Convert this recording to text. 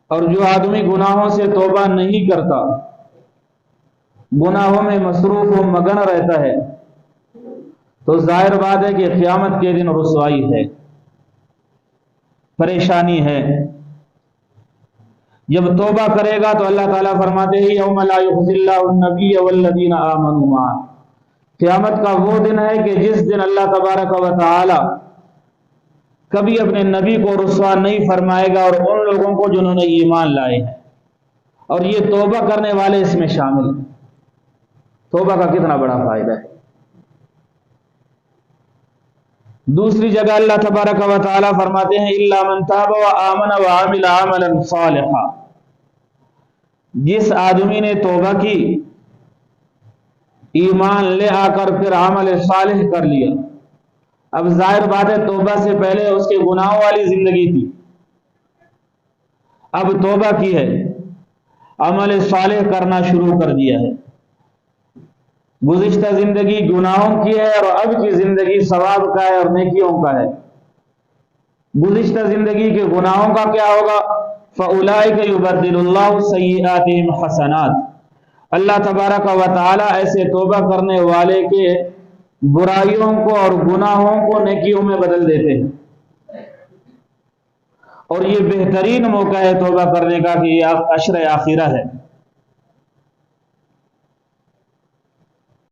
اور جو آدمی گناہوں سے توبہ نہیں کرتا، گناہوں میں مصروف و مگن رہتا ہے، تو ظاہر بات ہے کہ قیامت کے دن رسوائی ہے، پریشانی ہے۔ جب توبہ کرے گا تو اللہ تعالیٰ فرماتے ہیں یوم لا یخزی اللہ النبی والذین آمنوا معہ، قیامت کا وہ دن ہے کہ جس دن اللہ تبارک و تعالی کبھی اپنے نبی کو رسوا نہیں فرمائے گا، اور ان لوگوں کو جنہوں نے ایمان لائے ہیں، اور یہ توبہ کرنے والے اس میں شامل ہیں۔ توبہ کا کتنا بڑا فائدہ ہے۔ دوسری جگہ اللہ تبارک و تعالی فرماتے ہیں الا من تاب وآمن وعمل عملا صالحا، جس آدمی نے توبہ کی، ایمان لے آ کر پھر عمل صالح کر لیا۔ اب ظاہر بات ہے توبہ سے پہلے اس کے گناہوں والی زندگی تھی، اب توبہ کی ہے، عمل صالح کرنا شروع کر دیا ہے۔ گزشتہ زندگی گناہوں کی ہے اور اب کی زندگی ثواب کا ہے اور نیکیوں کا ہے۔ گزشتہ زندگی کے گناہوں کا کیا ہوگا؟ فَأُولَئِكَ يُبَدِّلُ اللَّهُ سَيِّئَاتِهِمْ حَسَنَاتٍ، اللہ تبارک و تعالی ایسے توبہ کرنے والے کے برائیوں کو اور گناہوں کو نیکیوں میں بدل دیتے ہیں۔ اور یہ بہترین موقع ہے توبہ کرنے کا کہ یہ عشر آخرہ ہے۔